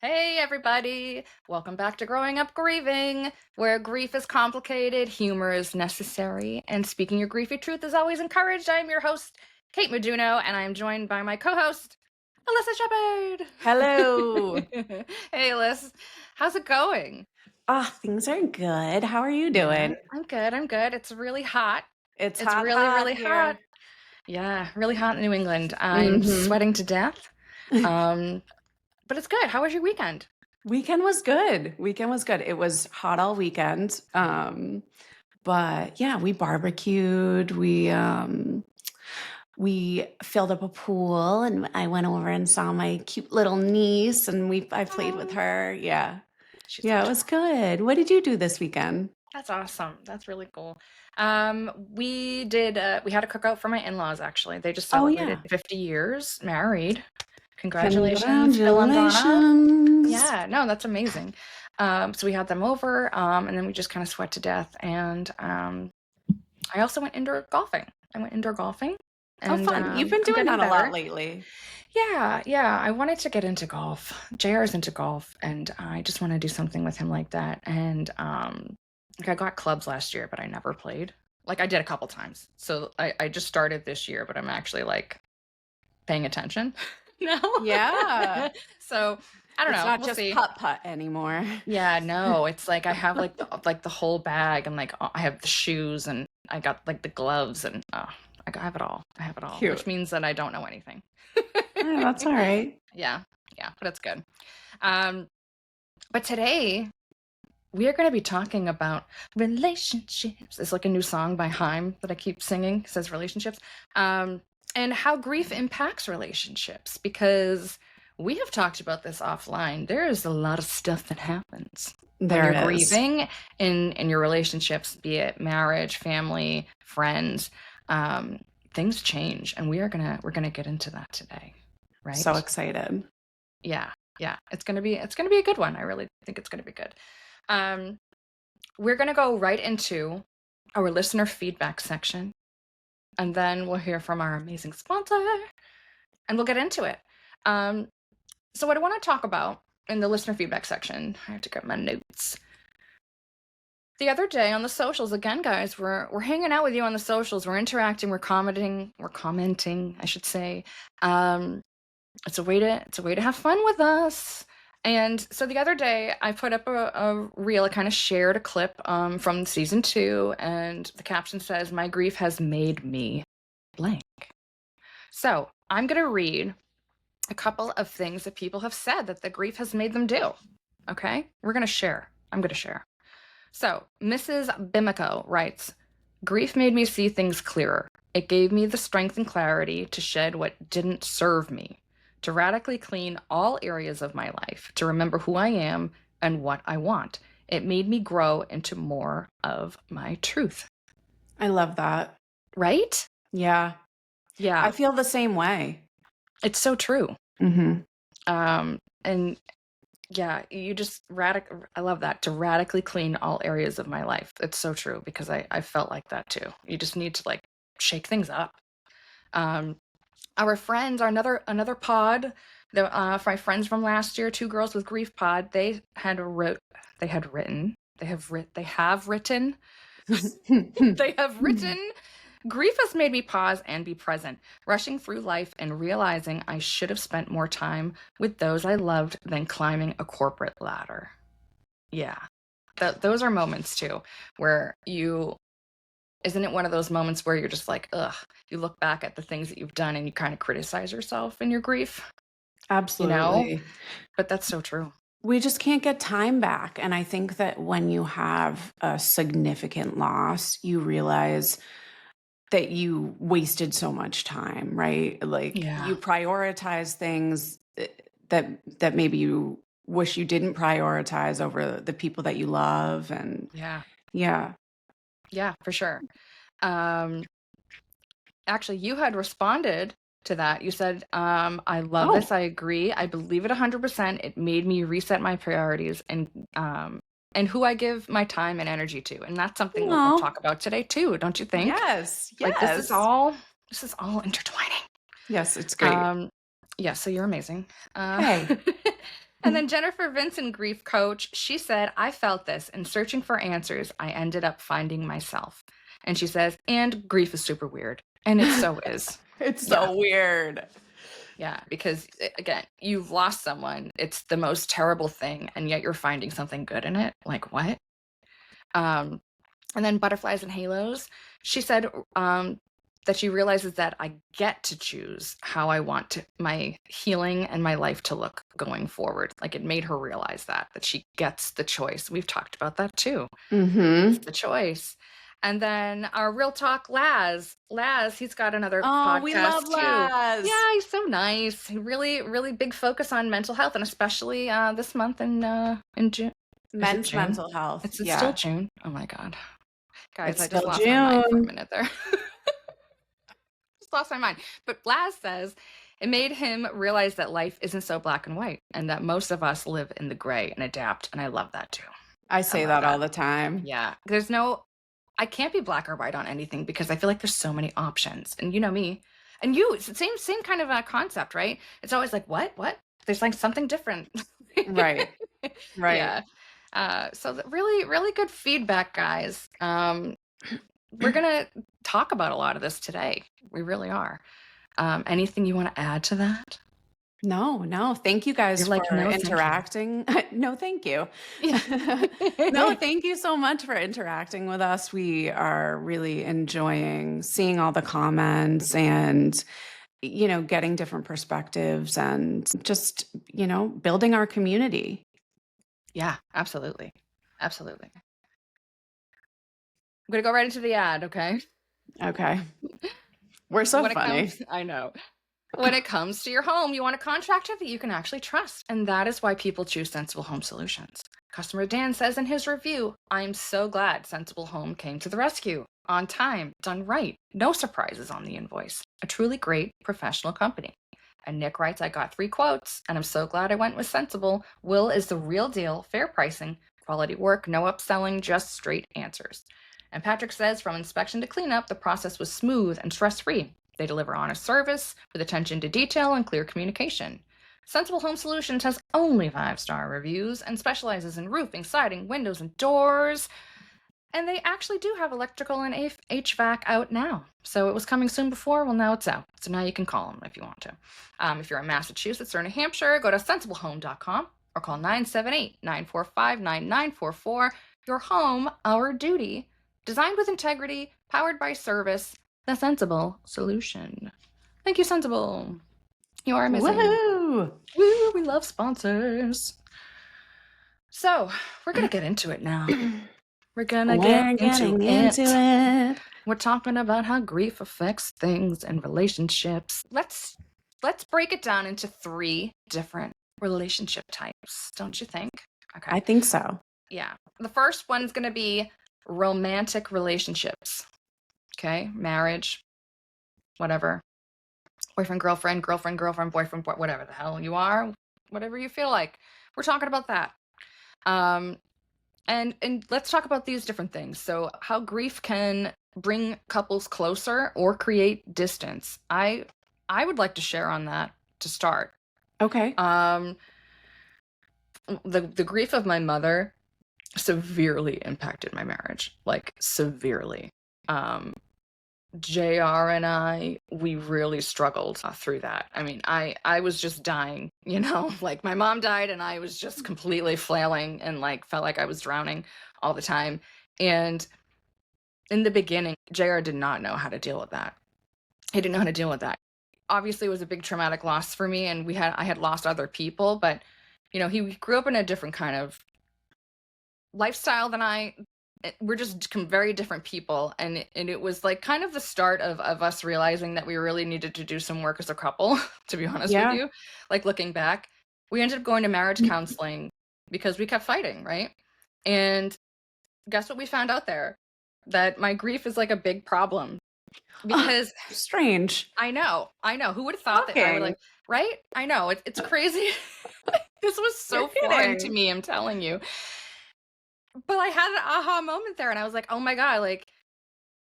Hey, everybody. Welcome back to Growing Up Grieving, where grief is complicated, humor is necessary, and speaking your griefy truth is always encouraged. I'm your host, Kate Maduno, and I'm joined by my co host, Alyssa Hello. Shepard. Hey, Alyssa. How's it going? Things are good. How are you Yeah, doing? I'm good. I'm good. It's really hot. It's It's hot, really, hot really hot. here. Yeah, really hot in New England. I'm hmm sweating to death. Um, but it's good. How was your weekend? Weekend was good. Weekend was good. It was hot all weekend. But yeah, we barbecued. We filled up a pool and I went over and saw my cute little niece and I played with Oh, her. Yeah. she's so Yeah, it was charming. good. What did you do this weekend? That's awesome. That's really cool. We had a cookout for my in-laws actually. They just Oh celebrated yeah. 50 years married. Congratulations, Bill and Donna. Congratulations. Yeah, no, that's amazing. So we had them over, and then we just kind of sweat to death. And I also went indoor golfing. I went indoor golfing, Oh, and fun. You've been I'm doing getting that a lot better. lately. Yeah. I wanted to get into golf. JR's into golf, and I just want to do something with him like that. And like I got clubs last year, but I never played. Like I did a couple times. So I just started this year, but I'm actually like paying attention now. Yeah. So I don't It's know. not We'll just see. putt-putt anymore. Yeah, no, it's like I have like the whole bag, and like I have the shoes, and I got like the gloves, and have it all. I have it all, which Cute. means that I don't know anything. Yeah, that's all right. Yeah, but it's good. Um, but today we are going to be talking about relationships. It's like a new song by Haim that I keep singing. It says relationships, and how grief impacts relationships. Because we have talked about this offline. There is a lot of stuff that happens when There you're is. grieving in your relationships, be it marriage, family, friends. Um, Things change, and we're gonna get into that today, So right? excited. Yeah. It's gonna be a good one. I really think it's gonna be good. Um, we're gonna go right into our listener feedback section, and then we'll hear from our amazing sponsor, and we'll get into it. Um, so what I want to talk about in the listener feedback section, I have to get my notes. The other day on the socials, again, guys, we're hanging out with you on the socials. We're interacting. We're commenting. I should say. Um, it's a way to have fun with us. And so the other day I put up a reel. I kind of shared a clip from season 2, and the caption says, "My grief has made me blank." So I'm gonna read a couple of things that people have said that the grief has made them do. Okay, we're gonna share. I'm gonna share. So Mrs. Bimico writes, "Grief made me see things clearer. It gave me the strength and clarity to shed what didn't serve me, to radically clean all areas of my life, to remember who I am and what I want. It made me grow into more of my truth." I love that. Right? Yeah. I Yeah, feel the same way. it's so true. hmm And yeah, you just I love that, to radically clean all areas of my life. It's so true, because I felt like that too. You just need to like shake things up. Um, our friends, another pod, for my friends from last year, Two Girls with Grief pod, they had written, they have written, they have written, "Grief has made me pause and be present, rushing through life and realizing I should have spent more time with those I loved than climbing a corporate ladder." Yeah, those are moments too, where isn't it one of those moments where you're just like, ugh, you look back at the things that you've done and you kind of criticize yourself in your grief, you know? Absolutely. But that's so true. We just can't get time back. And I think that when you have a significant loss, you realize that you wasted so much time, right? Like Yeah. you prioritize things that maybe you wish you didn't prioritize over the people that you love. And Yeah. yeah. Yeah, for sure. Um, Actually, you had responded to that. You said, "I love this. Oh, I agree. I believe it 100%. It made me reset my priorities and who I give my time and energy to." And that's something we'll no. talk about today too, don't you think? Yes, Like yes. this is all intertwining. Yes, it's great. Um, yeah, so you're amazing. Uh, Hey. And then Jennifer Vincent, grief coach, she said, I felt this. In searching for answers, I ended up finding myself. And she says, and grief is super weird. And it so is. It's Yeah. so weird. Yeah. Because again, you've lost someone. It's the most terrible thing. And yet you're finding something good in it. Like what? And then Butterflies and Halos, she said that she realizes that I get to choose how I want my healing and my life to look going forward. Like it made her realize that she gets the choice. We've talked about that too. Mm-hmm. It's the choice. And then our Real Talk Laz, he's got another podcast we love too. Laz. Yeah, he's so nice. He really big focus on mental health, and especially this month in June. Men's mental health. It's still June. Oh my God. Guys, It's I just still lost my mind for a June. minute there. Just lost my mind. But Laz says it made him realize that life isn't so black and white and that most of us live in the gray and adapt. And I love that too. I say that all the time. Yeah. I can't be black or white on anything because I feel like there's so many options. And you know me. And you, it's the same kind of a concept, right? It's always like, what? There's like something different. Right. Yeah. So really good feedback, guys. We're gonna talk about a lot of this today. We really are. Anything you want to add to that? No. Thank you guys for interacting. No, thank you. No, thank you so much for interacting with us. We are really enjoying seeing all the comments and getting different perspectives and just, building our community. Yeah, absolutely. Absolutely. I'm going to go right into the ad, okay? Okay. We're so funny. I know. When it comes to your home, you want a contractor that you can actually trust. And that is why people choose Sensible Home Solutions. Customer Dan says in his review, I'm so glad Sensible Home came to the rescue. On time, done right, no surprises on the invoice. A truly great professional company. And Nick writes, I got 3 quotes, and I'm so glad I went with Sensible. Will is the real deal, fair pricing, quality work, no upselling, just straight answers. And Patrick says, from inspection to cleanup, the process was smooth and stress-free. They deliver honest service with attention to detail and clear communication. Sensible Home Solutions has only 5-star reviews and specializes in roofing, siding, windows, and doors. And they actually do have electrical and HVAC out now. So it was coming soon before, well, now it's out. So now you can call them if you want to. If you're in Massachusetts or New Hampshire, go to sensiblehome.com or call 978-945-9944. Your home, our duty. Designed with integrity, powered by service, the Sensible solution. Thank you, Sensible. You are amazing. Woohoo! Woo, we love sponsors. So we're going to get into it now. We're getting into it. We're talking about how grief affects things and relationships. Let's break it down into 3 different relationship types, don't you think? Okay. I think so. Yeah. The first one's going to be romantic relationships. Okay? Marriage, whatever. Boyfriend, girlfriend, boyfriend, whatever the hell you are, whatever you feel like. We're talking about that. And let's talk about these different things. So how grief can bring couples closer or create distance. I would like to share on that to start. Okay. The grief of my mother severely impacted my marriage, like severely. JR and I, we really struggled through that. I mean, I was just dying, like my mom died and I was just completely flailing and like felt like I was drowning all the time. And in the beginning, JR did not know how to deal with that. He didn't know how to deal with that. Obviously, it was a big traumatic loss for me, and I had lost other people, but he grew up in a different kind of lifestyle than I. We're just very different people, and it was like kind of the start of us realizing that we really needed to do some work as a couple, to be honest with you. Like looking back, we ended up going to marriage counseling because we kept fighting, right? And guess what we found out there? That my grief is like a big problem. Because strange. I know. Who would have thought that I would like, right? I know. It's crazy. This was so foreign to me, I'm telling you. But I had an aha moment there, and I was like, oh my God, like,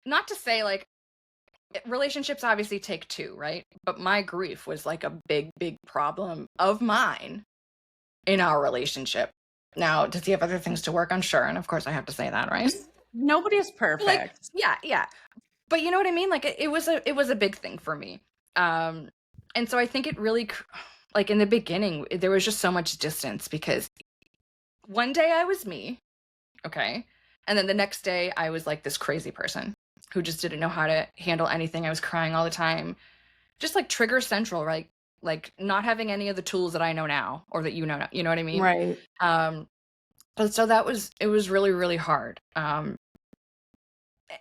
not to say like relationships obviously take 2, right? But my grief was like a big problem of mine. in our relationship. Now, does he have other things to work on? Sure. And of course I have to say that, right? Nobody's Like, perfect. yeah. But you know what I mean? Like it was a big thing for me. And so I think it really, like in the beginning, there was just so much distance because one day I was me, okay? And then the next day I was like this crazy person who just didn't know how to handle anything. I was crying all the time. Just like trigger central, right? Like not having any of the tools that I know now or that you know now, you know what I mean? Right. But so that was, it was really, really hard. And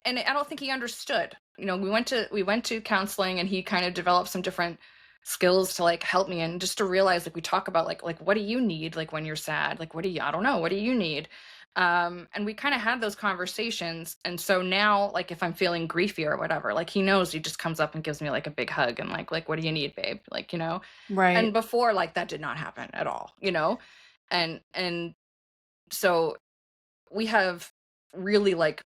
I don't think he understood. You know, we went to counseling, and he kind of developed some different skills to like help me, and just to realize, like we talk about like what do you need, like when you're sad, like what do you, I don't know, what do you need? And we kind of had those conversations, and so now like if I'm feeling griefy or whatever, like he knows, he just comes up and gives me like a big hug and like what do you need, babe? Like, you know. And Right. before, like that did not happen at all, you know. And so we have really like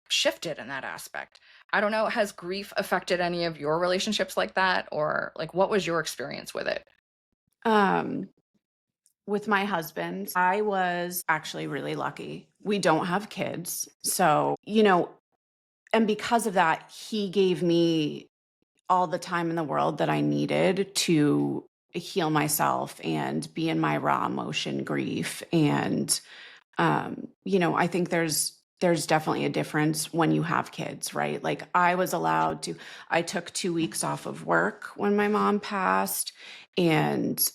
shifted in that aspect. I don't know, has grief affected any of your relationships like that, or like what was your experience with it? Um, with my husband, I was actually really lucky. We don't have kids. So, and because of that, he gave me all the time in the world that I needed to heal myself and be in my raw emotion grief. And I think there's definitely a difference when you have kids, right? Like I took 2 weeks off of work when my mom passed, and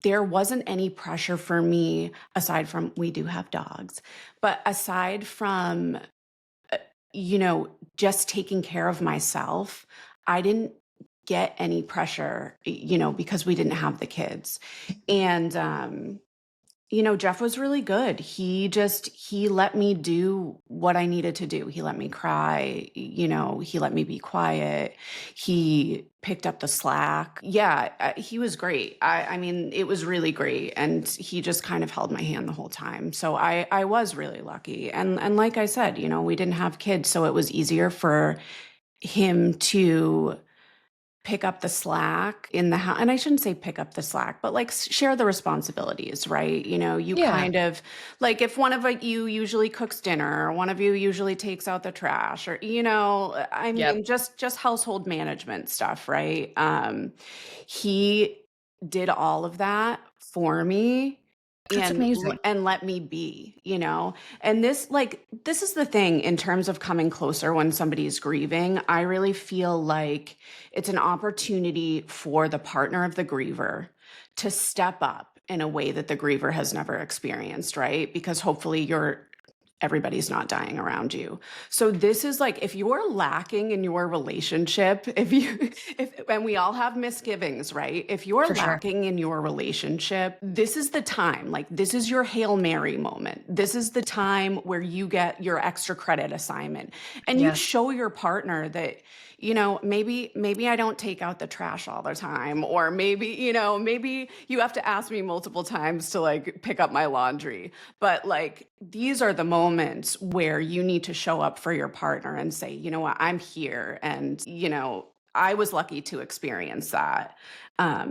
there wasn't any pressure for me aside from, we do have dogs, but aside from you know, just taking care of myself, I didn't get any pressure, because we didn't have the kids. And Jeff was really good. He let me do what I needed to do. He let me cry, he let me be quiet. He picked up the slack. Yeah, he was great. I mean, it was really great. And he just kind of held my hand the whole time. So I was really lucky. And like I said, we didn't have kids, so it was easier for him to pick up the slack in the house. And I shouldn't say pick up the slack, but like share the responsibilities, right? You Yeah. kind of like, if one of you usually cooks dinner, or one of you usually takes out the trash, or I Yep. mean, just household management stuff, right? He did all of that for me, That's amazing. and let me be, and this is the thing in terms of coming closer when somebody's grieving. I really feel like it's an opportunity for the partner of the griever to step up in a way that the griever has never experienced, right? Because hopefully everybody's not dying around you. So this is like, if you're lacking in your relationship, and we all have misgivings, right? If you're For sure. lacking in your relationship, this is the time, like this is your Hail Mary moment. This is the time where you get your extra credit assignment, and you Yes. show your partner that, maybe I don't take out the trash all the time, or maybe you have to ask me multiple times to like pick up my laundry. But like, these are the moments where you need to show up for your partner and say, you know what, I'm here. And, I was lucky to experience that. I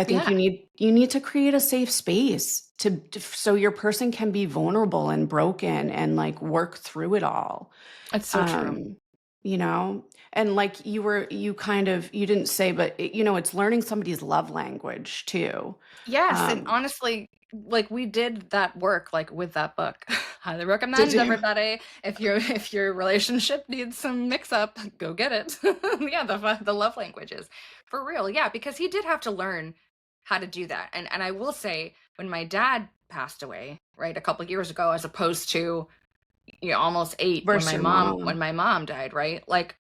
think Yeah. you need to create a safe space so your person can be vulnerable and broken and like work through it all. It's so true. Um, and like you didn't say, but it's learning somebody's love language too. Yes, and Um, honestly, like we did that work like with that book. Highly did recommend, you? everybody. If your relationship needs some mix up, go get it. Yeah, the love languages. For real. Yeah, because he did have to learn how to do that. And I will say, when my dad passed away, right, a couple years ago, as opposed to, almost 8 Versus your mom. when my mom died, right? Like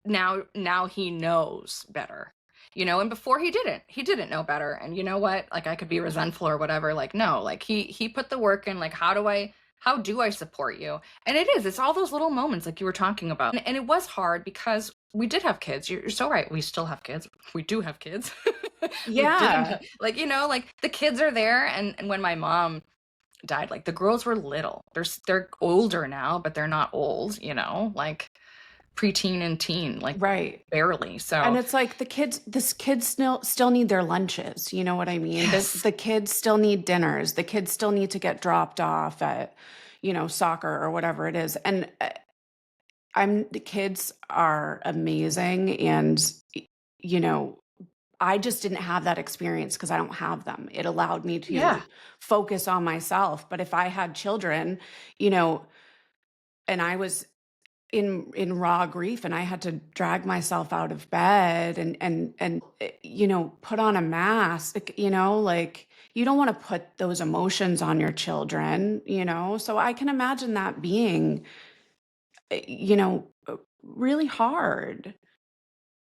now he knows better, and before he didn't know better. And you know what, like I could be resentful or whatever, like no, like he put the work in, like how do I support you? And it's all those little moments like you were talking about. And it was hard because we did have kids. You're so right, we still have kids, we do have kids. We didn't Yeah. like, like the kids are there. And when my mom died, like the girls were little, they're older now, but they're not old, like preteen and teen, like Right. barely. And So it's like this kids still need their lunches, you know what I mean? yes. The kids still need dinners. The kids still need to get dropped off at, soccer or whatever it is. And the kids are amazing, and you know, I just didn't have that experience because I don't have them. It allowed me Yeah. to focus on myself. But if I had children, you know, and I was in raw grief, and I had to drag myself out of bed and put on a mask, like you don't want to put those emotions on your children, so I can imagine that being really hard.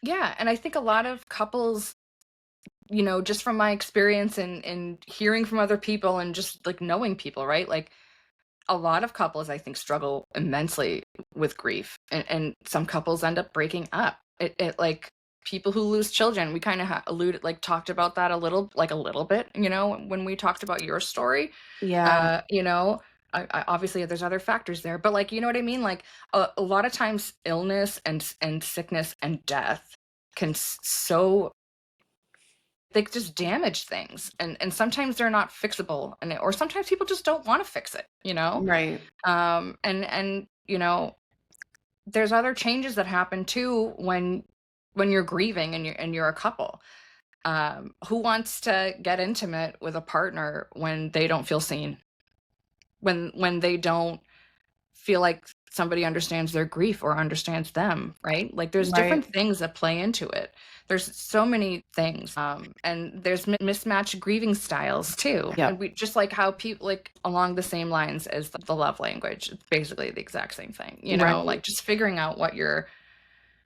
Yeah, and I think a lot of couples, just from my experience and hearing from other people and just like knowing people, right? Like a lot of couples I think struggle immensely with grief, and some couples end up breaking up. It like people who lose children, we kind of alluded, like talked about that a little bit, when we talked about your story. Yeah. You know, obviously there's other factors there, but like, you know what I mean? Like a lot of times illness and sickness and death can so they just damage things, and sometimes they're not fixable, or sometimes people just don't want to fix it, Right. and there's other changes that happen too when you're grieving and you're a couple. Who wants to get intimate with a partner when they don't feel seen, when they don't feel like somebody understands their grief or understands them, right? Like there's different Right. things that play into it. There's so many things. And there's mismatched grieving styles too. And Yep. we just like how people, like along the same lines as the love language, it's basically the exact same thing, like Right. just figuring out what you're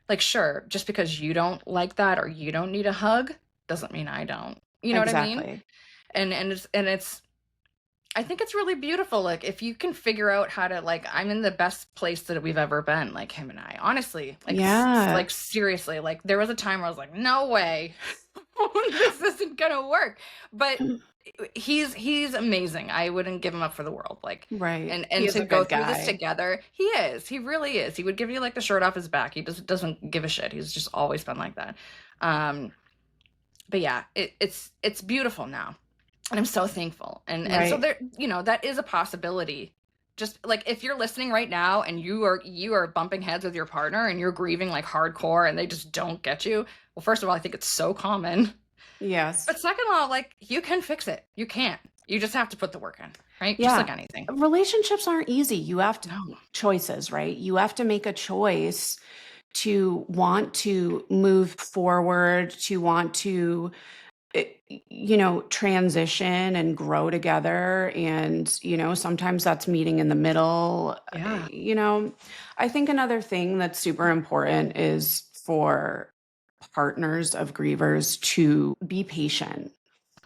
like, sure, just because you don't like that or you don't need a hug doesn't mean I don't. You know what I mean? Exactly. And it's I think it's really beautiful. Like if you can figure out how to, like, I'm in the best place that we've ever been, like him and I. Honestly, like Yeah. like seriously, like there was a time where I was like, no way, this isn't gonna work. But he's amazing. I wouldn't give him up for the world. Like, Right. He and is to a go good through this guy. together, he is. He really is. He would give you like the shirt off his back. He doesn't give a shit. He's just always been like that. Um, but yeah, it's beautiful now, and I'm so thankful. And so Right. there, that is a possibility. Just like if you're listening right now and you are bumping heads with your partner and you're grieving like hardcore and they just don't get you. Well, first of all, I think it's so common. Yes. But second of all, like you can fix it. You can. You just have to put the work in, right? Just Yeah. like anything. Relationships aren't easy. You have to No. choices, right? You have to make a choice to want to move forward, to want to transition and grow together. And, sometimes that's meeting in the middle. Yeah. I think another thing that's super important is for partners of grievers to be patient.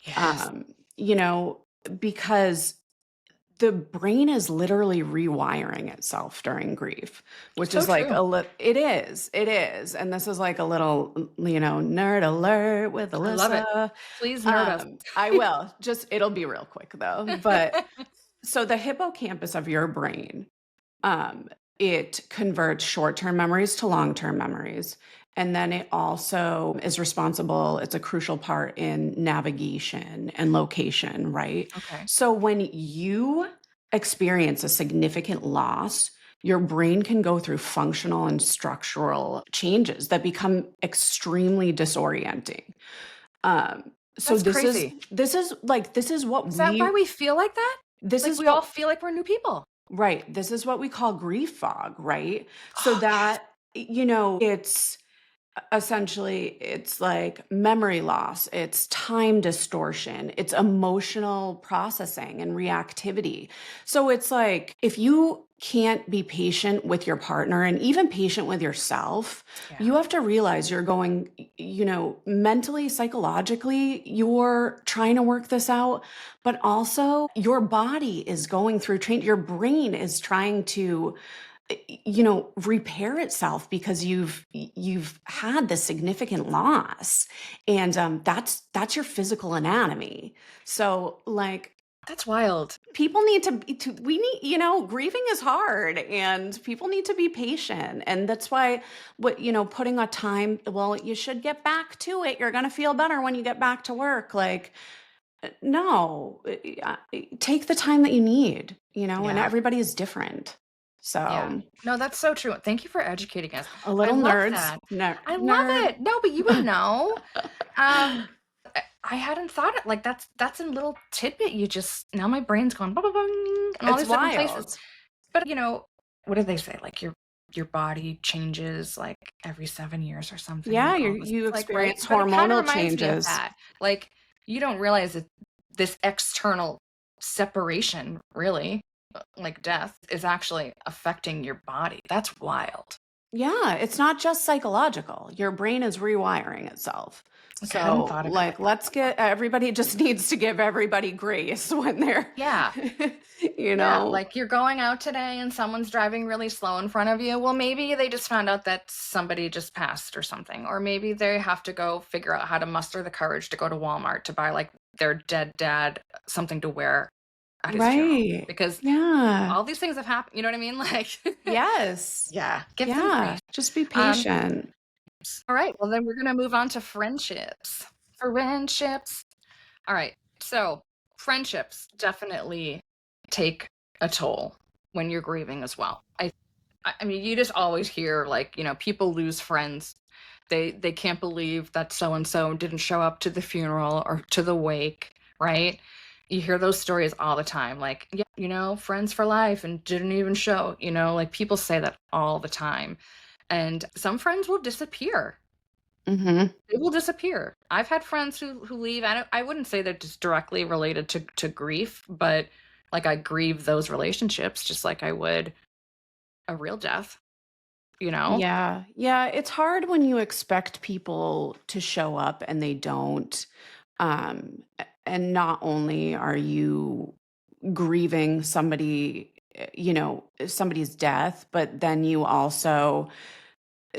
Yes. Um, you know, because the brain is literally rewiring itself during grief, which So is like true. it is. And this is like a little, nerd alert with I love it. Alyssa. Please nerd us. I will it'll be real quick though. But so the hippocampus of your brain, it converts short-term memories to long-term memories. And then it also is responsible, it's a crucial part in navigation and location, right? Okay. So when you experience a significant loss, your brain can go through functional and structural changes that become extremely disorienting. So That's this is crazy. what Is that why we feel like that? this Like is we all what feel like we're new people. right. This is what we call grief fog, right? So Oh, yes. that, it's essentially it's like memory loss, it's time distortion, it's emotional processing and reactivity. So it's like if you can't be patient with your partner and even patient with yourself, Yeah. you have to realize you're going, mentally, psychologically, you're trying to work this out, but also your body is going through change. Your brain is trying to repair itself because you've had this significant loss, and that's your physical anatomy. So like That's wild. People need we need, grieving is hard and people need to be patient. And that's why putting a time, well, you should get back to it. You're going to feel better when you get back to work. Like, no, take the time that you need, and everybody is different. Yeah. So No, that's so true. Thank you for educating us. a I little love nerds, that. I love nerd. it. No, but you would know. I hadn't thought it like that's a little tidbit. You just now my brain's going blah, blah, blah, and all It's these different places. wild. But what did they say? Like your body changes like every 7 years or something. Yeah, Like all this, you like right. experience But it kind of hormonal reminds me of changes. that. Like you don't realize that this external separation, really, like death, is actually affecting your body. That's wild. Yeah, it's not just psychological. Your brain is rewiring itself. Okay, I hadn't So, thought about it like, let's get everybody just needs to give everybody grace when they're, Yeah. you Yeah, know, like you're going out today and someone's driving really slow in front of you. Well, maybe they just found out that somebody just passed or something. Or maybe they have to go figure out how to muster the courage to go to Walmart to buy like their dead dad something to wear at his funeral. right. Because Yeah. all these things have happened. You know what I mean? Like, Yes. yeah, give them Yeah. grace. Just be patient. All right. Well, then we're going to move on to friendships. Friendships. All right. So, friendships definitely take a toll when you're grieving as well. I mean, you just always hear like, people lose friends. They can't believe that so and so didn't show up to the funeral or to the wake, right? You hear those stories all the time, like, yeah, friends for life and didn't even show, like people say that all the time. And some friends will disappear. Mm-hmm. They will disappear. I've had friends who leave. I wouldn't say they're just directly related to grief, but like I grieve those relationships just like I would a real death, you know? Yeah. Yeah. It's hard when you expect people to show up and they don't. And not only are you grieving somebody's death, but then you also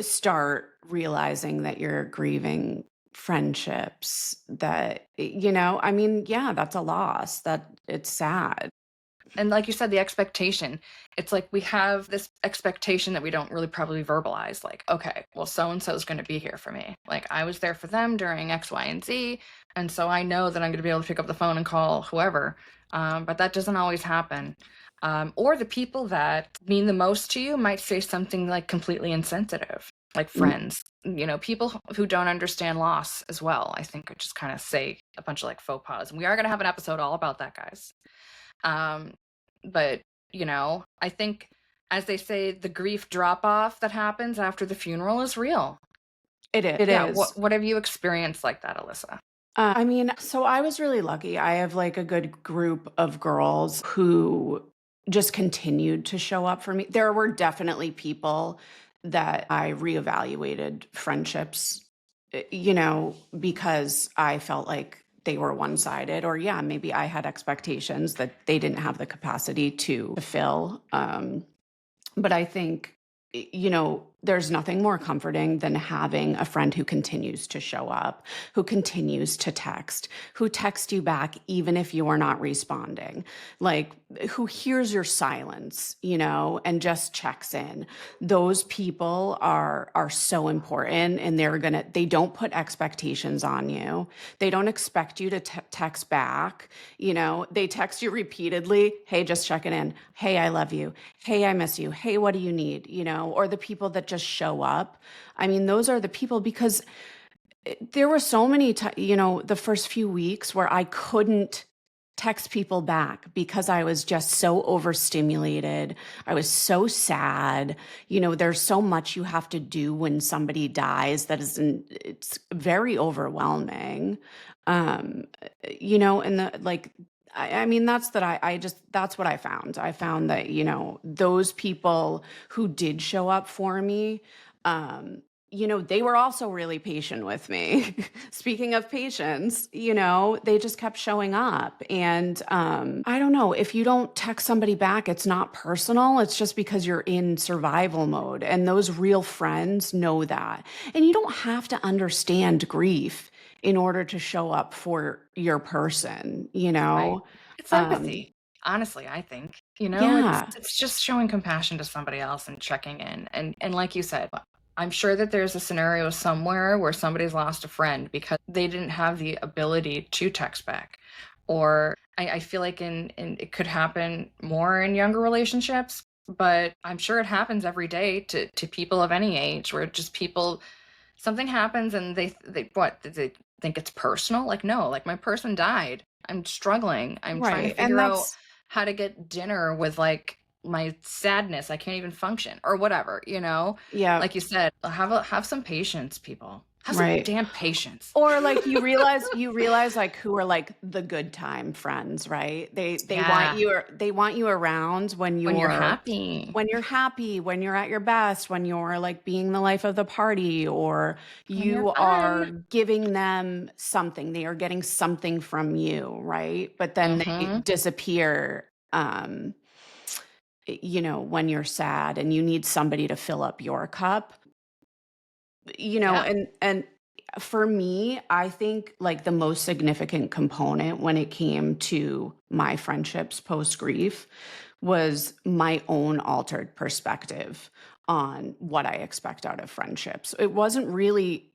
start realizing that you're grieving friendships that, I mean, yeah, that's a loss. That it's sad. And like you said, the expectation, it's like we have this expectation that we don't really probably verbalize. Like, okay, well, so and so is going to be here for me. Like, I was there for them during X, Y, and Z. And so I know that I'm going to be able to pick up the phone and call whoever. But that doesn't always happen. Or the people that mean the most to you might say something like completely insensitive, like friends, people who don't understand loss as well. I think I just kind of say a bunch of like faux pas. And we are going to have an episode all about that, guys. But I think, as they say, the grief drop off that happens after the funeral is real. It is. Yeah. What have you experienced like that, Alyssa? I mean, so I was really lucky. I have like a good group of girls who just continued to show up for me. There were definitely people that I reevaluated friendships, because I felt like they were one-sided, or yeah, maybe I had expectations that they didn't have the capacity to fulfill. But I think, there's nothing more comforting than having a friend who continues to show up, who continues to text, who texts you back even if you are not responding, like who hears your silence, and just checks in. Those people are so important, and they don't put expectations on you. They don't expect you to text back. They text you repeatedly. Hey, just checking in. Hey, I love you. Hey, I miss you. Hey, what do you need? Or the people that just show up. I mean, those are the people, because there were so many the first few weeks where I couldn't text people back because I was just so overstimulated. I was so sad. There's so much you have to do when somebody dies it's very overwhelming. And I mean, that's what I found. I found that, those people who did show up for me, they were also really patient with me. Speaking of patience, they just kept showing up. And I don't know, if you don't text somebody back, it's not personal. It's just because you're in survival mode. And those real friends know that. And you don't have to understand grief in order to show up for your person, you Right. know? It's empathy, honestly, I think. Yeah, It's just showing compassion to somebody else and checking in. And like you said, I'm sure that there's a scenario somewhere where somebody's lost a friend because they didn't have the ability to text back. Or I feel like in it could happen more in younger relationships, but I'm sure it happens every day to people of any age where just people something happens and they what they think it's personal, like no, like my person died, I'm struggling, I'm trying to right, and figure out that's how to get dinner with like my sadness, I can't even function or whatever, yeah, like you said, have some patience, people, have some right. damn patience. Or, like, you realize, like, who are, like, the good time friends, right? Yeah, They want you around when you're happy, when you're happy, when you're at your best, when you're, like, being the life of the party, or when you're you are fine. giving them something, they are getting something from you, right? But then they Mm-hmm. disappear, when you're sad and you need somebody to fill up your cup. Yeah. And for me, I think like the most significant component when it came to my friendships post grief was my own altered perspective on what I expect out of friendships. It wasn't really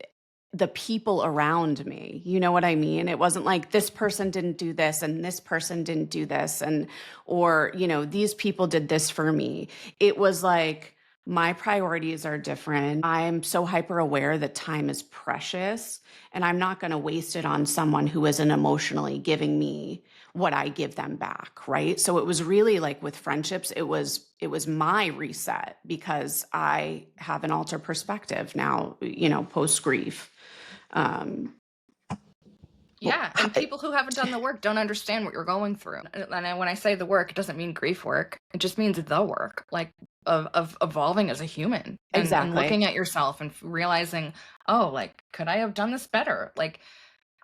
the people around me. You know what I mean? It wasn't like this person didn't do this and this person didn't do this or these people did this for me. It was like my priorities are different. I'm so hyper aware that time is precious and I'm not going to waste it on someone who isn't emotionally giving me what I give them back, right? So it was really like with friendships, it was my reset because I have an altered perspective now, post grief. Um, well, Yeah, and people who haven't done the work don't understand what you're going through. When I say the work, it doesn't mean grief work. It just means the work, like of evolving as a human and exactly. looking at yourself and realizing, oh, like could I have done this better? Like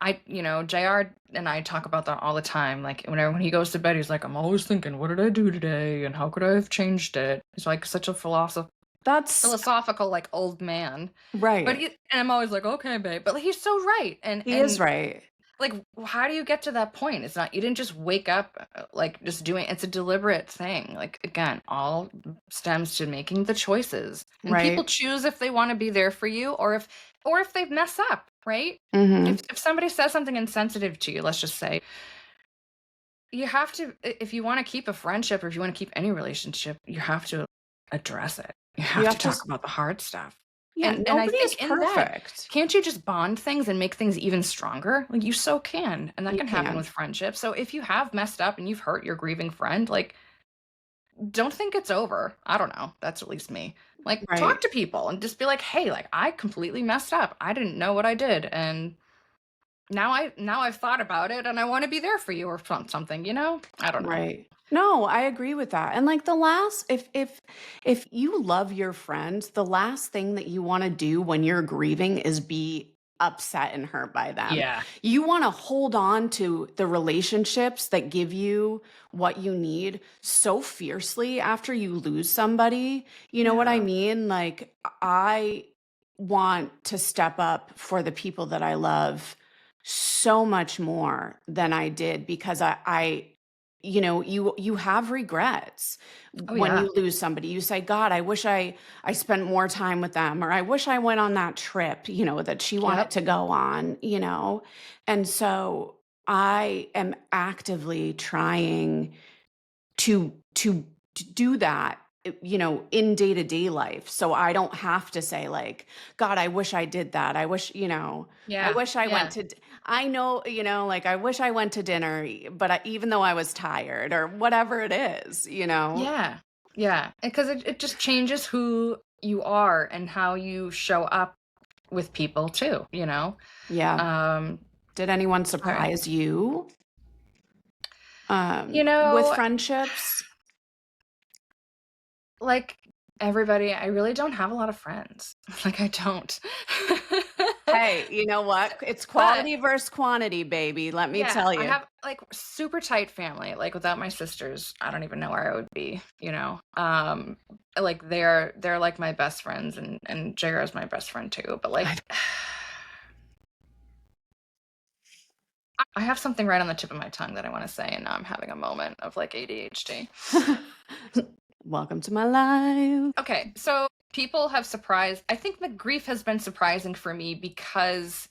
JR and I talk about that all the time. Like when he goes to bed, he's like, I'm always thinking, what did I do today, and how could I have changed it? He's like such a That's philosophical like old man. But right. he and I'm always like, okay, babe. But he's so right, and He is and right. like how do you get to that point? It's not, you didn't just wake up like just doing, it's a deliberate thing. Like again, all stems to making the choices, and people Right. choose if they want to be there for you or if they mess up, right? Hmm. If somebody says something insensitive to you, let's just say, you have to, if you want to keep a friendship or if you want to keep any relationship, you have to address it. You You have to have to, talk about the hard stuff. yeah, And I nobody is think in that, perfect. can't you just bond things and make things even stronger? Like you so can. And that You can happen can. with friendship. So if you have messed up and you've hurt your grieving friend, like don't think it's over. I don't know. That's at least me. Like talk Right. to people and just be like, "Hey, like I completely messed up. I didn't know what I did, and now I've thought about it and I want to be there for you or something, you know?" I don't know. Right. No, I agree with that. And like the last if you love your friends, the last thing that you want to do when you're grieving is be upset and hurt by them. Yeah. You want to hold on to the relationships that give you what you need so fiercely after you lose somebody. You know what I Yeah. mean? Like I want to step up for the people that I love so much more than I did because you have regrets Oh when yeah. you lose somebody. You say, God, I wish I spent more time with them, or I wish I went on that trip, that she wanted Yep. to go on. And so I am actively trying to do that, in day-to-day life. So I don't have to say like, God, I wish I did that. I Yeah. wish I went Yeah. to, I know, like I wish I went to dinner, but even though I was tired or whatever it is. Yeah. Yeah. Because it just changes who you are and how you show up with people too, you know? Yeah. Um, Did anyone all right. surprise you, You with know, friendships? like everybody, I really don't have a lot of friends. Like I don't. Hey, you know what? It's But quality versus quantity, baby. Let me yeah, tell I you. have like super tight family. Like without my sisters, I don't even know where I would be, you know. Like they're like my best friends, and JR is my best friend too. But like I have something right on the tip of my tongue that I want to say, and now I'm having a moment of like ADHD. Welcome to my life. Okay, so people have surprised. I think the grief has been surprising for me because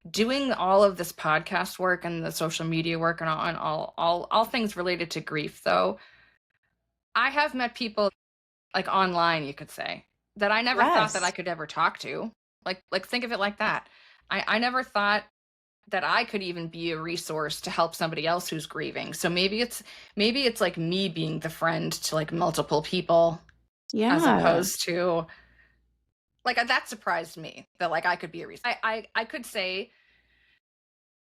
doing all of this podcast work and the social media work and all things related to grief, though, I have met people like online, you could say, that I never thought that I Yes. could ever talk to. Like think of it like that. I never thought that I could even be a resource to help somebody else who's grieving. So maybe it's like me being the friend to like multiple people as Yeah. opposed to like that surprised me that like I could be a resource. I could say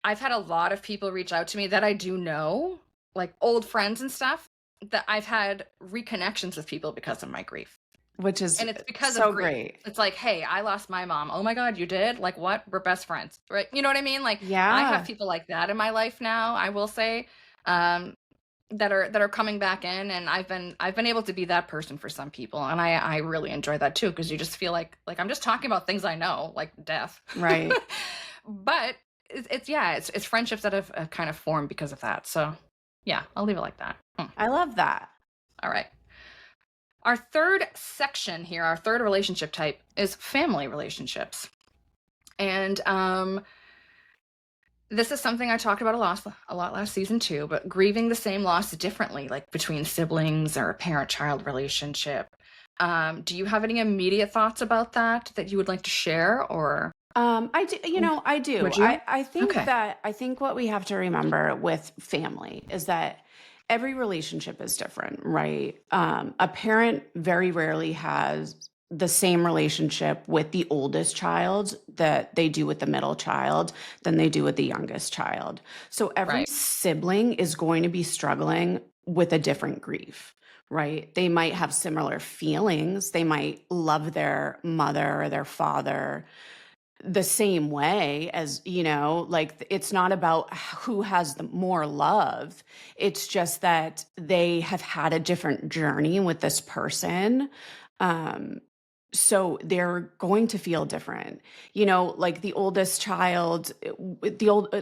I've had a lot of people reach out to me that I do know, like old friends and stuff, that I've had reconnections with people because of my grief. Which is And it's because of so grief. great. It's like, "Hey, I lost my mom." "Oh my god, you did? Like what? We're best friends." Right? You know what I mean? Like I have Yeah. people like that in my life now, I will say, um, that are coming back in, and I've been able to be that person for some people, and I really enjoy that too because you just feel like I'm just talking about things I know, like death. Right. But it's friendships that have kind of formed because of that. So, yeah, I'll leave it like that. I love that. All right. Our third section here, our third relationship type is family relationships. And this is something I talked about a lot last season too, but grieving the same loss differently, like between siblings or a parent-child relationship. Do you have any immediate thoughts about that you would like to share, or I do, I do. would you? Okay. I think what we have to remember with family is that every relationship is different, right? A parent very rarely has the same relationship with the oldest child that they do with the middle child than they do with the youngest child. So every Right. sibling is going to be struggling with a different grief. Right? They might have similar feelings. They might love their mother or their father the same way as, like it's not about who has the more love. It's just that they have had a different journey with this person. Um, so they're going to feel different. Like the oldest child, the old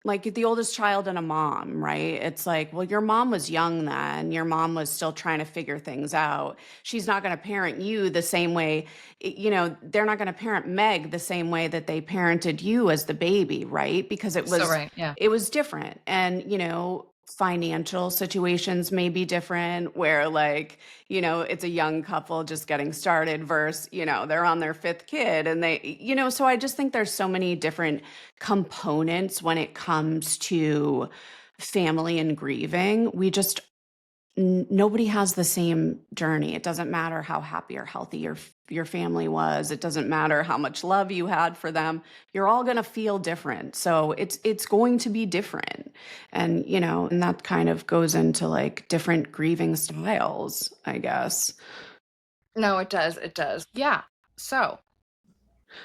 like the oldest child and a mom, right? It's like, well, your mom was young then. Your mom was still trying to figure things out. She's not going to parent you the same way, they're not going to parent Meg the same way that they parented you as the baby, right? Because it So was right, yeah. it was different. And, financial situations may be different where like, it's a young couple just getting started versus, they're on their fifth kid and so I just think there's so many different components when it comes to family and grieving. Nobody has the same journey. It doesn't matter how happy or healthy your family was. It doesn't matter how much love you had for them. You're all going to feel different. So it's going to be different. And and that kind of goes into like different grieving styles, I guess. No, it does. It does. Yeah. So,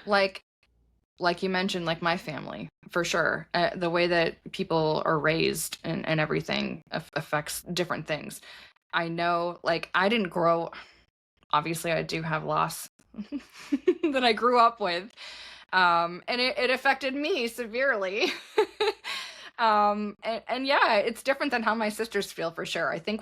like you mentioned, like my family, for sure. The way that people are raised and everything affects different things. I know, like, I didn't grow, obviously, I do have loss that I grew up with. And it affected me severely. And yeah, it's different than how my sisters feel for sure. I think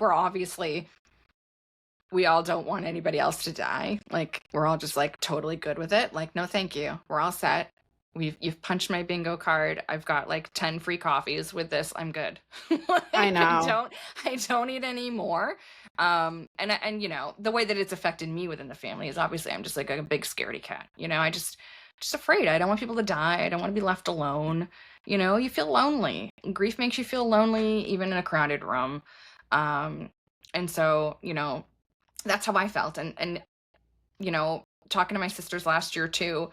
we all don't want anybody else to die. Like, we're all just like totally good with it. Like, no, thank you. We're all set. You've punched my bingo card. I've got like 10 free coffees with this. I'm good. Like, I know. I don't need any more. And the way that it's affected me within the family is obviously I'm just like a big scaredy cat. Just afraid. I don't want people to die. I don't want to be left alone. You feel lonely. Grief makes you feel lonely even in a crowded room. And so, that's how I felt. And talking to my sisters last year too,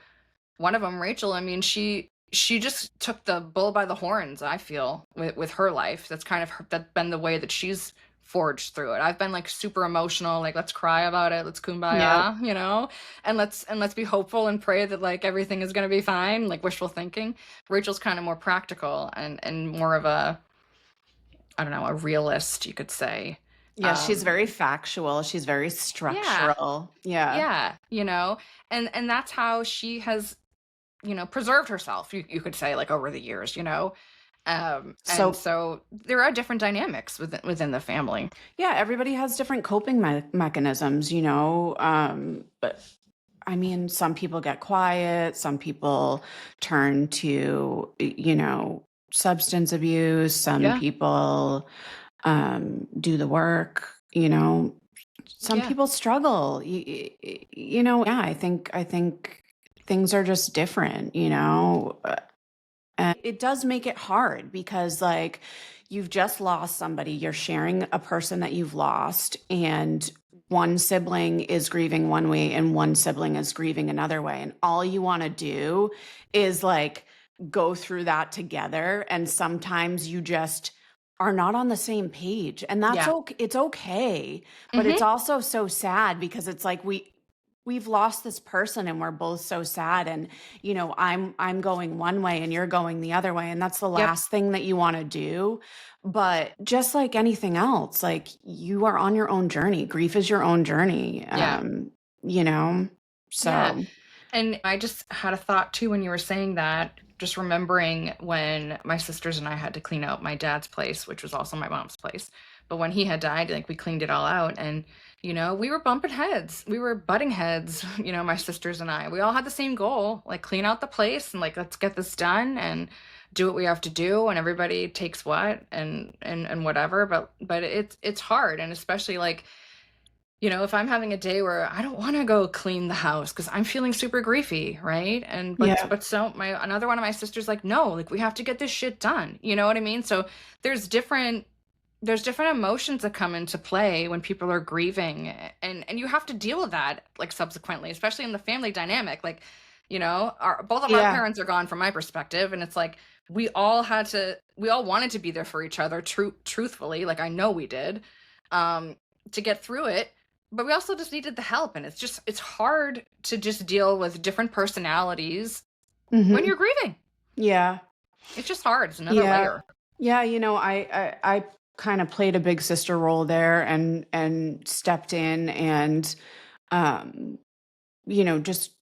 one of them, Rachel, I mean, she just took the bull by the horns, I feel, with her life. That's kind of that's been the way that she's forged through it. I've been like super emotional, like let's cry about it, let's Yeah. kumbaya, and let's be hopeful and pray that like everything is gonna be fine, like wishful thinking. Rachel's kind of more practical and more of a, I don't know, a realist, you could say. Yeah, she's Um, very factual. She's very yeah, structural. Yeah. yeah, and that's how she has preserved herself, you could say, like, over the years, and So so there are different dynamics within the family. yeah, everybody has different coping mechanisms, but I mean, some people get quiet, some people turn to, substance abuse, some Yeah, people do the work, some yeah, people struggle. Yeah, I think things are just different, and it does make it hard because, like, you've just lost somebody, you're sharing a person that you've lost, and one sibling is grieving one way and one sibling is grieving another way. And all you want to do is, like, go through that together. And sometimes you just are not on the same page. And that's yeah. okay. It's okay. But it's Hmm. also so sad because it's like we've lost this person and we're both so sad, and I'm going one way and you're going the other way, and that's the Yep. last thing that you want to do. But just like anything else, like, you are on your own journey. Grief is your own journey. Yeah. You know Yeah. so And I just had a thought too when you were saying that, just remembering when my sisters and I had to clean out my dad's place, which was also my mom's place. But when he had died, like, we cleaned it all out, and we were bumping heads. We were butting heads, my sisters and I. We all had the same goal, like, clean out the place and, like, let's get this done and do what we have to do, and everybody takes what and whatever. But it's hard, and especially, like, if I'm having a day where I don't want to go clean the house because I'm feeling super griefy, right? And yeah. but so my another one of my sisters, like, no, like, we have to get this shit done. You know what I mean? So there's different there's different emotions that come into play when people are grieving, and you have to deal with that, like, subsequently, especially in the family dynamic. Like, our both of our Yeah. parents are gone from my perspective, and it's like we all wanted to be there for each other, truthfully, like, I know we did, um to get through it, but we also just needed the help, and it's hard to just deal with different personalities when Hmm. you're grieving. Yeah. It's just hard. It's another Yeah. layer. Yeah, I kind of played a big sister role there, and stepped in, and um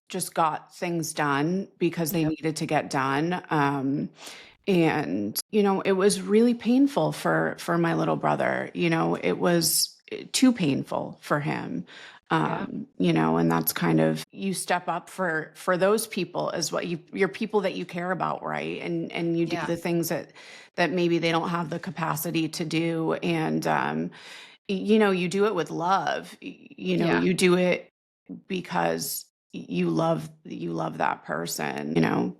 just got things done because they Yep. needed to get done. And it was really painful for my little brother. It was too painful for him. Yeah. And that's kind of, you step up for those people as well. You're people that you care about, right? And you do Yeah. the things that maybe they don't have the capacity to do. And you do it with love. Yeah. You do it because you love that person.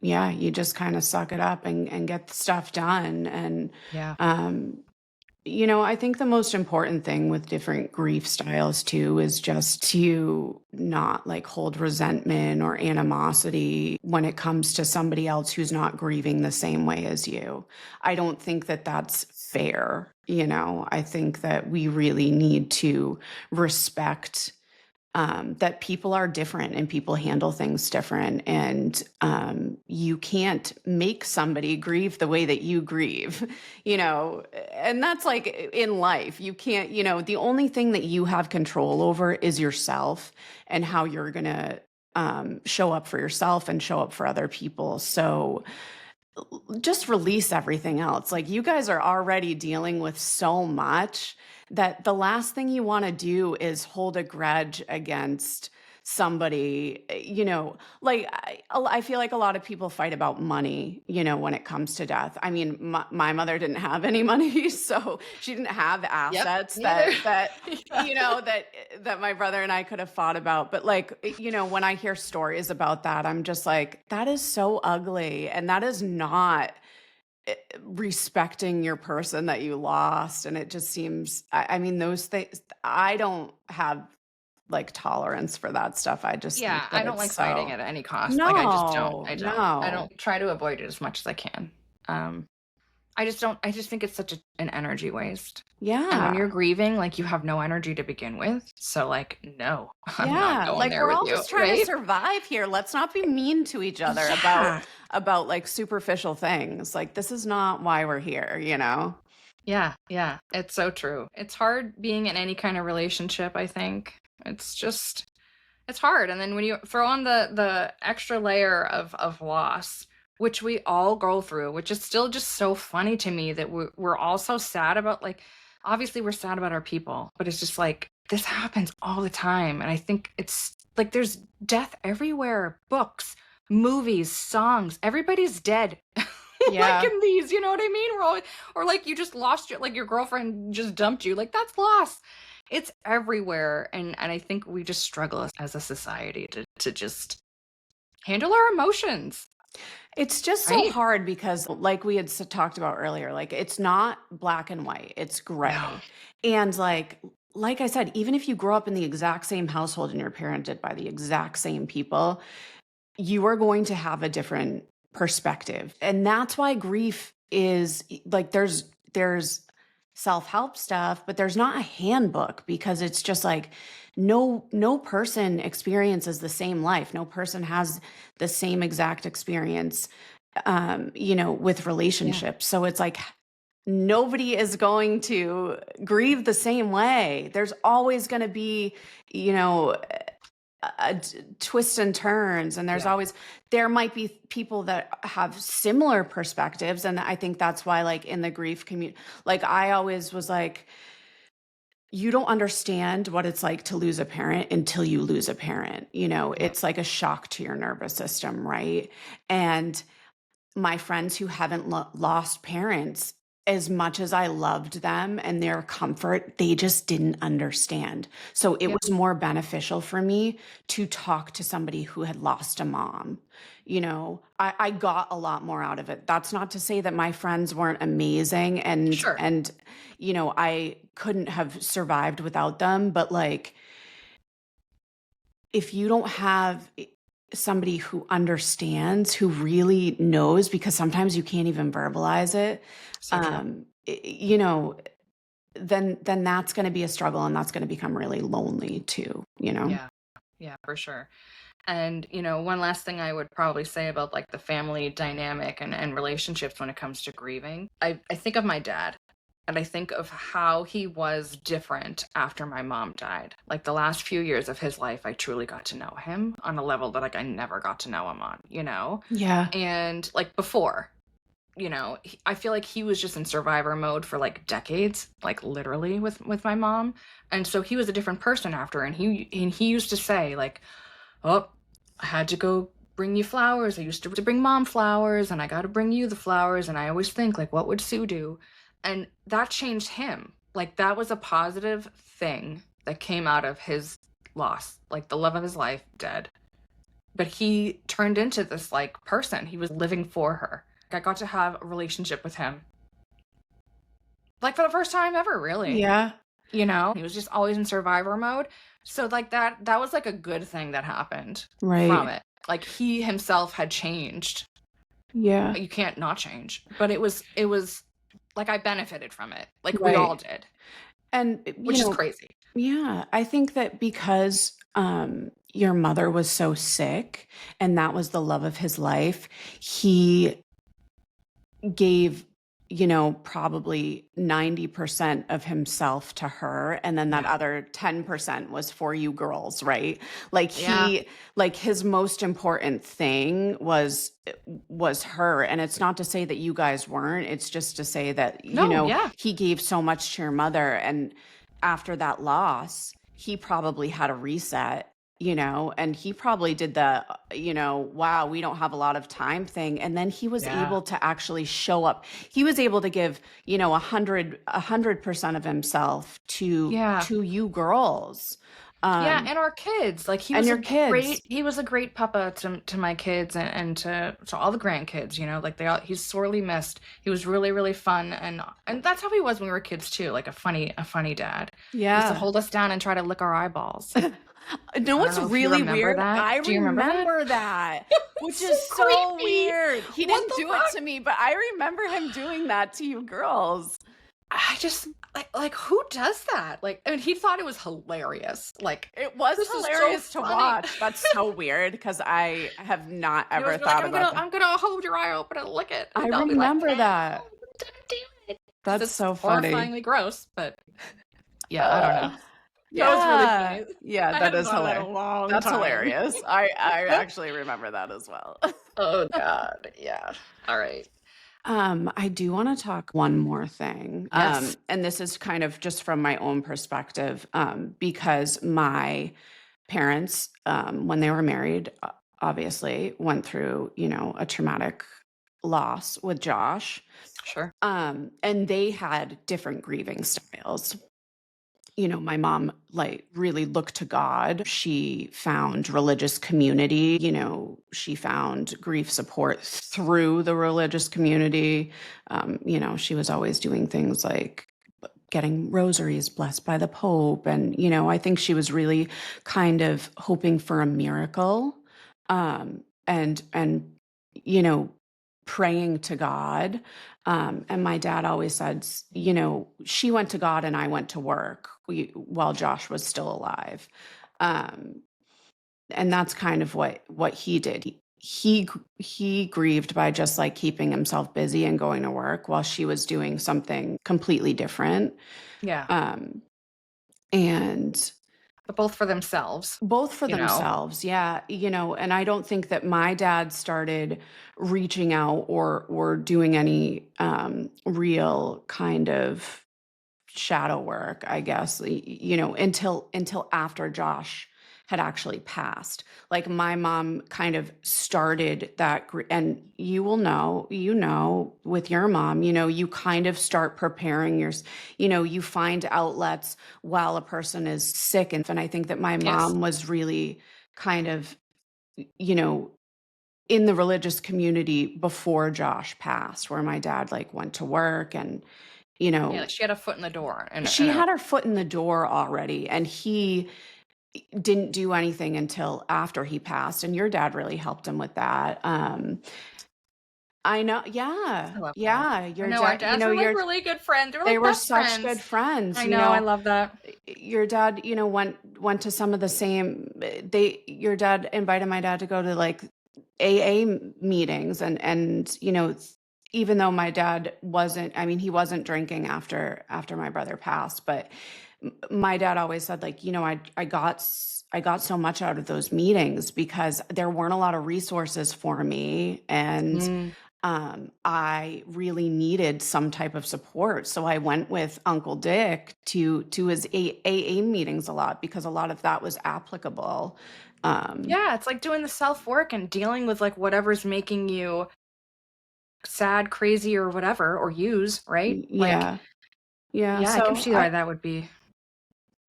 Yeah, you just kind of suck it up and get the stuff done. And Yeah. um I think the most important thing with different grief styles too is just to not, like, hold resentment or animosity when it comes to somebody else who's not grieving the same way as you. I don't think that that's fair. I think that we really need to respect that people are different and people handle things different. And you can't make somebody grieve the way that you grieve, you know, and that's like in life. You can't, the only thing that you have control over is yourself and how you're going to show up for yourself and show up for other people. So just release everything else. Like, you guys are already dealing with so much that the last thing you want to do is hold a grudge against somebody. Like, I feel like a lot of people fight about money, when it comes to death. I mean, my mother didn't have any money, so she didn't have Yep. assets Neither. Yeah. that my brother and I could have fought about. But, like, when I hear stories about that, I'm just like, that is so ugly. And that is not respecting your person that you lost. And it just seems, I mean, those things, I don't have, like, tolerance for that stuff. I just think Yeah, that I don't it's like fighting so, at any cost. Like, I just don't. no, I don't. I no. don't try to avoid it as much as I can. Um, I just don't. I just think it's such an energy waste. And when Yeah. you're grieving, like, you have no energy to begin with. So, like, no, I'm not Yeah, going like, there we're with all you, just trying to right? survive here. Let's not be mean to each other Yeah. about, like, superficial things. Like, this is not why we're here. Yeah, yeah. It's so true. It's hard being in any kind of relationship, I think. It's just It's hard, and then when you throw on the extra layer of loss, which we all go through, which is still just so funny to me that we're all so sad about, like, obviously we're sad about our people, but it's just like this happens all the time, and I think it's like there's death everywhere, books, movies, songs, everybody's dead. Like Yeah. in these, you know what I mean? We're always, or like you just lost your, like your girlfriend just dumped you, like that's loss. It's everywhere, and I think we just struggle as a society to just handle our emotions, It's just so right? hard because, like we had talked about earlier, like it's not black and white, it's No. gray. And like I said, even if you grow up in the exact same household and you're parented by the exact same people, you are going to have a different perspective. And that's why grief is like there's self-help stuff, but there's not a handbook because it's just like no person experiences the same life. No person has the same exact experience with Yeah. relationships. So it's like nobody is going to grieve the same way. There's always going to be, you know, twists and turns, and Yeah. there might be people that have similar perspectives, and I think that's why, like, in the grief community, like, I always was like, you don't understand what it's like to lose a parent until you lose a parent. Yeah. It's like a shock to your nervous system, right? And my friends who haven't lost parents, as much as I loved them and their comfort, they just didn't understand. So it Yeah. was more beneficial for me to talk to somebody who had lost a mom. I got a lot more out of it. That's not to say that my friends weren't amazing, and Sure. I couldn't have survived without them, but like, if you don't have somebody who understands, who really knows, because sometimes you can't even verbalize it, So true. then that's going to be a struggle, and that's going to become really lonely too. Yeah. Yeah, for sure. And, one last thing I would probably say about like the family dynamic and relationships when it comes to grieving. I think of my dad. And I think of how he was different after my mom died. Like the last few years of his life, I truly got to know him on a level that like I never got to know him on. Yeah. And like before, I feel like he was just in survivor mode for like decades, like literally with my mom. And so he was a different person after, and he used to say like, "Oh, I had to go bring you flowers. I used to bring mom flowers, and I got to bring you the flowers." And I always think like, what would Sue do? And that changed him. Like that was a positive thing that came out of his loss, like the love of his life dead. But he turned into this like person. He was living for her. I got to have a relationship with him. Like for the first time ever, really. Yeah. He was just always in survivor mode. So like that was like a good thing that happened from Right. it. Like he himself had changed. Yeah. You can't not change. But it was like I benefited from it. Like we all Right. did, And which is crazy. yeah, I think that because your mother was so sick and that was the love of his life, he gave, probably 90% of himself to her. And then that Yeah. other 10% was for you girls, right? Like Yeah. like his most important thing was her. And it's not to say that you guys weren't, it's just to say that, No, yeah. he gave so much to your mother. And after that loss, he probably had a reset. And he probably did the, wow, we don't have a lot of time thing. And then he was Yeah. able to actually show up. He was able to give, 100% of himself Yeah. to you girls. Yeah, and our kids. Like And your kids. he was a great papa to my kids and to all the grandkids, like he's sorely missed. He was really, really fun, and that's how he was when we were kids too, like a funny dad. He used to Yeah. hold us down and try to lick our eyeballs. No, I don't what's know if you really remember weird? that. I Do you remember that? remember that, which It's so is so creepy. weird. He What didn't the do it fuck? to me, but I remember him doing that to you girls. I just like who does that? Like, I mean, he thought it was hilarious. Like, It was this is so hilarious to funny. watch. That's so weird because I have not He ever was like, thought about that. I'm gonna hold your eye open and lick it. I And I'll be like, remember no, that. don't do it. That's It's so funny. horrifyingly gross, but yeah, I don't know. That was really Yeah. funny. Yeah, I that hadn't is thought of that in a hilarious. long That's time. hilarious. I actually remember that as well. Oh god, yeah. All right. I do wanna talk one more thing, Yes. and this is kind of just from my own perspective, because my parents, when they were married, obviously went through, a traumatic loss with Josh, Sure. and they had different grieving styles. My mom like really looked to God. She found religious community. She found grief support through the religious community. She was always doing things like getting rosaries blessed by the Pope. And, I think she was really kind of hoping for a miracle. And, you know, praying to God. And my dad always said, she went to God and I went to work while Josh was still alive. Um, and that's kind of what he did. He grieved by just like keeping himself busy and going to work while she was doing something completely different. Yeah. Um, and But both for themselves, both for you know? themselves, yeah, and I don't think that my dad started reaching out or doing any, real kind of shadow work, I guess, until after Josh had actually passed. Like my mom kind of started that, and with your mom, you kind of start preparing you find outlets while a person is sick. And I think that my Yes. mom was really kind of, you know, in the religious community before Josh passed, where my dad like went to work and, you Yeah, know, like she had a foot in the door and she a had her foot in the door already, and he didn't do anything until after he passed, and your dad really helped him with that. I know, yeah, I love that. yeah, I your know our dad, dads were, like, really good friends. They were they like were best such good friends. friends, I know, I love that. your dad, went to some of the same your dad invited my dad to go to, like, AA meetings and, even though my dad wasn't I mean, he wasn't drinking after my brother passed, but my dad always said, like, I got so much out of those meetings because there weren't a lot of resources for me, and Mm, I really needed some type of support. So I went with Uncle Dick to his AA meetings a lot because a lot of that was applicable. Um, yeah, it's like doing the self-work and dealing with, like, whatever's making you sad, crazy, or whatever, or use, right? Like, yeah, yeah. yeah, I can So see why that would be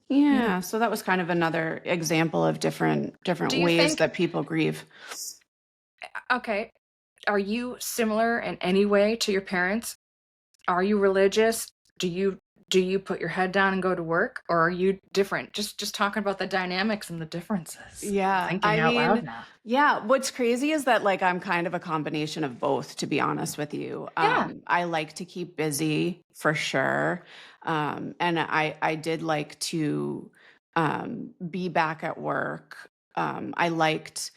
yeah. so that was kind of another example of different Do you ways think that people grieve. okay, are you similar in any way to your parents? Are you religious? Do you do you put your head down and go to work, or are you different? Just talking about the dynamics and the differences. I'm Yeah, thinking I out loud mean, now. yeah, what's crazy is that like I'm kind of a combination of both, to be honest with you. Yeah. I like to keep busy for sure. And I did like to be back at work. I liked,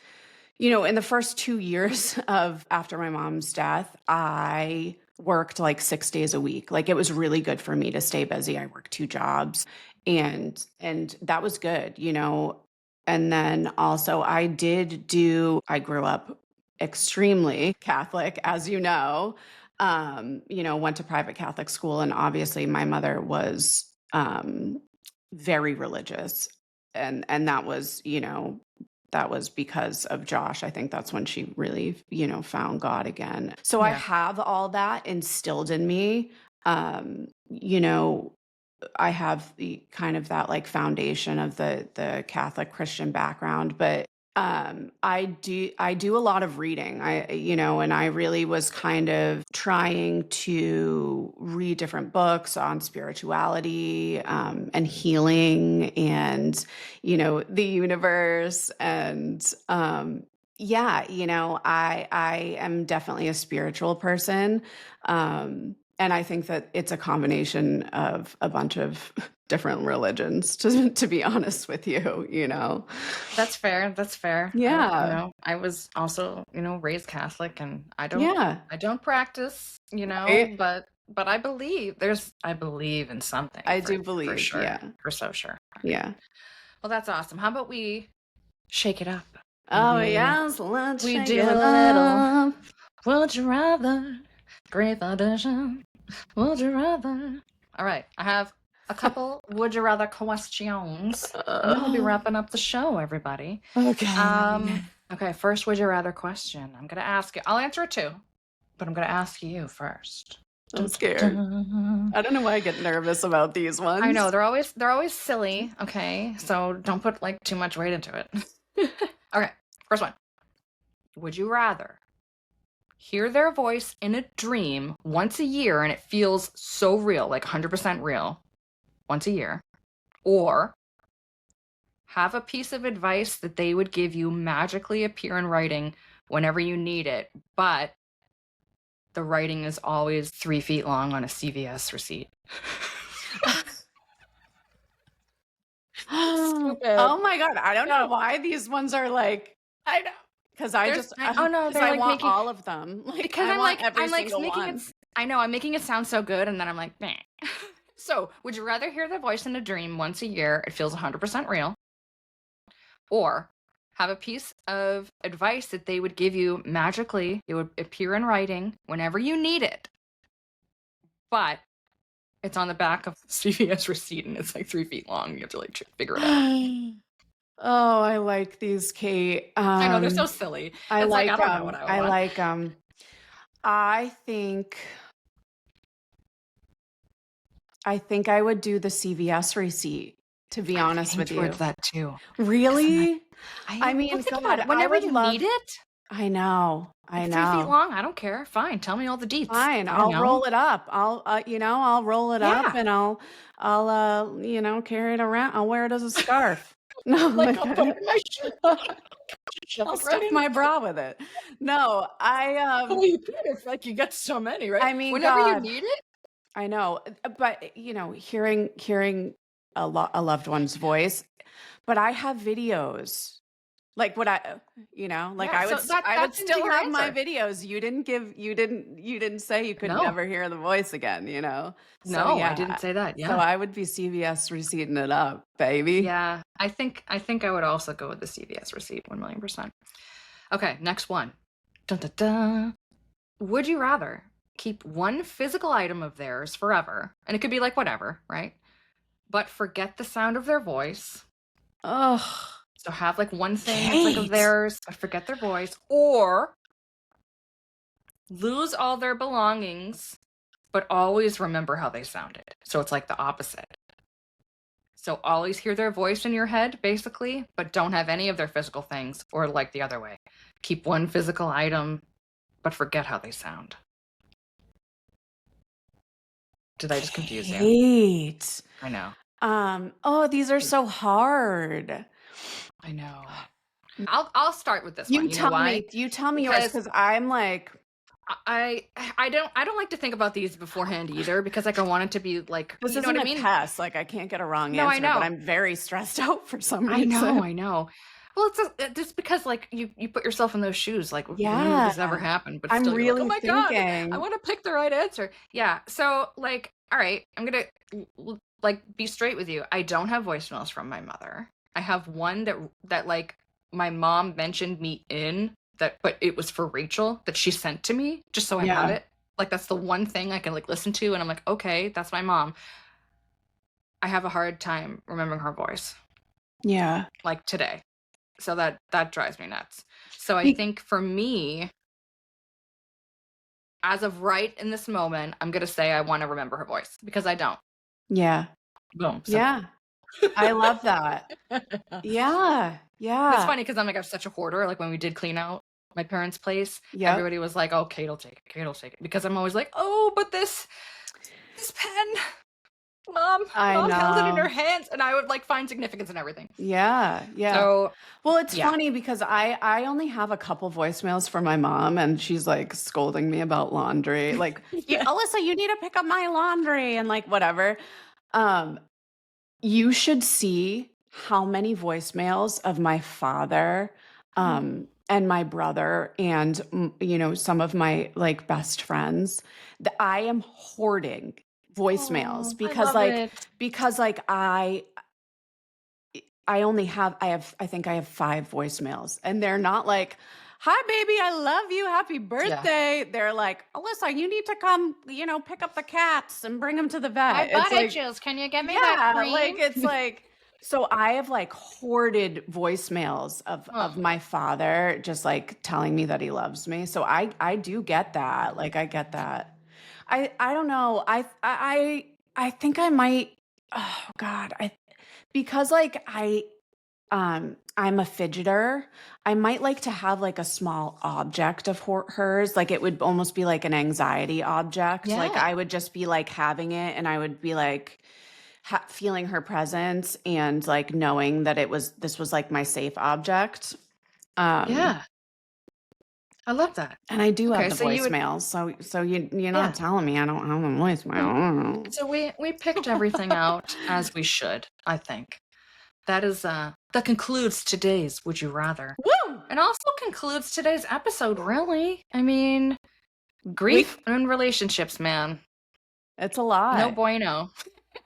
in the first 2 years of after my mom's death, I worked like 6 days a week. Like it was really good for me to stay busy. I worked two jobs and that was good. And then also I grew up extremely Catholic, as you know. Went to private Catholic school, and obviously my mother was very religious. And that was because of Josh. I think that's when she really, found God again. So I Yeah. have all that instilled in me. Um, you know, I have the kind of that like foundation of the Catholic Christian background, but I do a lot of reading. And I really was kind of trying to read different books on spirituality, and healing and the universe and yeah, I am definitely a spiritual person. And I think that it's a combination of a bunch of different religions, to be honest with you. That's fair, that's fair. Yeah. I was also, raised Catholic and Yeah. I don't practice, Right? but but I believe in something I for do believe, sure, yeah. for so sure. Okay. Yeah. Well, that's awesome. How about we shake it up and Oh, yes, let's we shake do it a little up. would you rather? Great audition. Would you rather? All right, I have a couple would you rather questions, and then we'll be wrapping up the show, everybody. Okay. Okay, first would you rather question. I'm gonna ask you. I'll answer it too, but I'm gonna ask you first. I'm Dun, dun, scared. dun. I don't know why I get nervous about these I know ones. they're always silly. Okay, so don't put like too much weight into it. Okay, first one. Would you rather hear their voice in a dream once a year and it feels so real, like 100% real, once a year, or have a piece of advice that they would give you magically appear in writing whenever you need it, but the writing is always 3 feet long on a CVS receipt? Stupid. Oh my God. I don't know No, why these ones are like, I know. because I There's just, oh no, because they're I like want making all of them. Like, because I want every I'm like single making one. I know I'm making it sound so good, and then I'm like, meh. So, would you rather hear their voice in a dream once a year? It feels 100% real, or have a piece of advice that they would give you magically. It would appear in writing whenever you need it, but it's on the back of CVS receipt and it's like 3 feet long. You have to like figure it out. Oh, I like these, Kate. I know they're so silly. I It's like I like don't know what I I want. like I think I would do the CVS receipt, to be I'm honest leaning with you. towards that too. 'Cause I'm like, Really? I well, mean, think about God, it. I Whenever would you need love. it, I know. I it's 3 feet know. long. I don't care. Fine. Tell me all the deets. Fine, I don't I'll know. roll it up. I'll roll it up Yeah. and carry it around. I'll wear it as a scarf. No, Like, like I'll put it in my shirt. Shove I'll it right stuff in. my bra with it. No, Oh, you could if, like, you get so many, right? I mean, Whenever you God, need it. I know, but hearing a loved one's voice, but I have videos. Like what like Yeah, so I would that's into still your have my answer. videos. You didn't say you could No. never hear the voice again, you know? So No, I yeah, didn't say that. so Yeah. I would be CVS receipting it up, baby. Yeah. I think I would also go with the CVS receipt 1,000,000%. Okay, next one. Dun, dun, dun. Would you rather keep one physical item of theirs forever, and it could be like whatever, right? But forget the sound of their voice. Ugh, So have like one thing that's like of Kate. theirs, but forget their voice, or lose all their belongings, but always remember how they sounded. So it's like the opposite. So always hear their voice in your head, basically, but don't have any of their physical things, or like the other way. Keep one physical item, but forget how they sound. Did I just confuse you? Kate. I know. Oh, these are so hard. I know. I'll start with this one. You know why? You tell me yours, Because because I'm like, I don't like to think about these beforehand either, because like I want it to be like, this you know what isn't I a mean? test. Like, I can't get a wrong No, I answer, but know. I'm very stressed out for some I know, reason. I know. Well, it's just because like you put yourself in those shoes, like when would Yeah, this ever happen? But I'm still, you're like, oh really my god, I thinking. want to pick the right answer. Yeah. So like, all right, I'm gonna like be straight with you. I don't have voicemails from my mother. I have one that like my mom mentioned me in that, but it was for Rachel that she sent to me just so I have Yeah, it. Like that's the one thing I can like listen to, and I'm like, okay, that's my mom. I have a hard time remembering her voice, yeah. like today. So that drives me nuts. So I Be- think for me, as of right in this moment, I'm gonna say I want to remember her voice because I don't. Yeah, Boom, simple. yeah. I love that. Yeah, It's yeah. funny because I'm like I'm such a hoarder. Like when we did clean out my parents' place, Yep. everybody was like, "Oh, Kate'll take it. Kate'll take it," because I'm always like, "Oh, but this pen, mom, I mom held it in her know. hands," and I would like find significance in everything. Yeah, yeah. So Well, it's yeah, funny because I only have a couple voicemails from my mom, and she's like scolding me about laundry. Like, yeah, Alyssa, you need to pick up my laundry and like whatever. Um, you should see how many voicemails of my father and my brother and, some of my, like, best friends, I am hoarding voicemails Oh, I love it. because, like, I only have I think I have 5 voicemails, and they're not like, "Hi, baby, I love you, happy Yeah. birthday." They're like, "Alyssa, you need to come, pick up the cats and bring them to the My vet." It's butt like, itches. Can you get me that yeah, cream? like, it's like, so I have, like, hoarded voicemails of Oh, my father just, like, telling me that he loves me, so I do get that, like, I get that. I don't know, I think I might, oh god, because, like, I'm a fidgeter, I might like to have, like, a small object of hers, like, it would almost be like an anxiety object, like, yeah. I would just be, like, having it, and I would be, like, feeling her presence and, like, knowing that this was, like, my safe object, um, Yeah. I love that. and I do have Okay, the so you would voicemails, so you're not yeah. telling me I don't have a voicemail, Um, I don't know. so we picked everything out as we should, I think. That concludes today's Would You Rather. Woo! And also concludes today's episode, really. I mean, We grief and relationships, man. It's a No lot. bueno.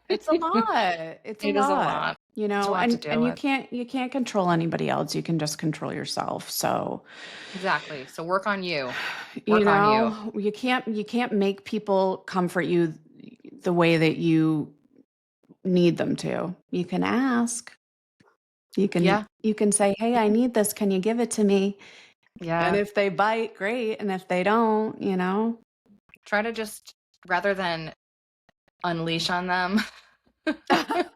It's a lot. It's a It is a lot, lot. It's a lot to deal and with. you can't control anybody else, you can just control yourself, so, Exactly. So work on you. you Work on you. know, you can't make people comfort you the way that you need them to. You can ask. Yeah. You can say, "Hey, I need this, can you give it to me?" And Yeah. if they bite, great, and if they don't, Try to just rather than unleash on them, try to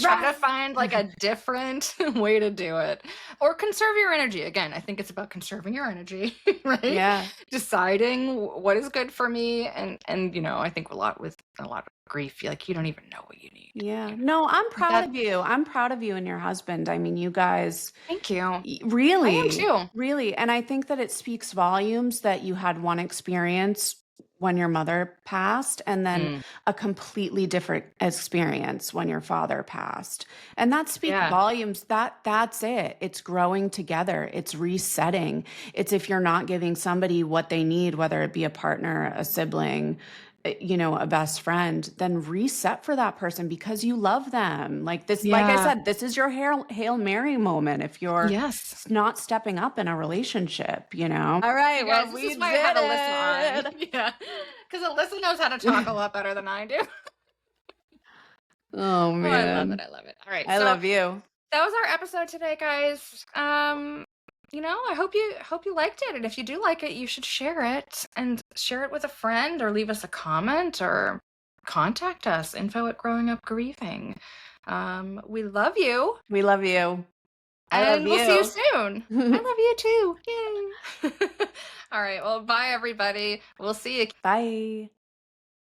Right. find like a different way to do it. Or conserve your energy. Again, I think it's about conserving your energy, right? Yeah. Deciding what is good for me and I think with a lot of grief, like you don't even know what you need. Yeah. No, I'm proud That of you. I'm proud of you and your husband. I mean, you guys thank you. I am really, too. really, and I think that it speaks volumes that you had one experience when your mother passed and then Mm, a completely different experience when your father passed. And that speaks yeah. volumes. That's it. It's growing together. It's resetting. It's if you're not giving somebody what they need, whether it be a partner, a sibling, a best friend, then reset for that person because you love them. Like this, like I Yeah. said, this is your Hail Mary moment if you're Yes. not stepping up in a relationship. All You right, guys, well, this is we why I did had Alyssa on. it. Yeah. Because Alyssa knows how to talk a lot better than I do. Oh Oh, I love it. man. I love it. All right. I So love you. that was our episode today, guys. I hope you liked it. And if you do like it, you should share it and share it with a friend or leave us a comment or contact us, info at Growing Up Grieving. We love you We love you. I love and we'll see you you. soon. I love you too. Yay. All right. Well, bye everybody. We'll see you. Bye.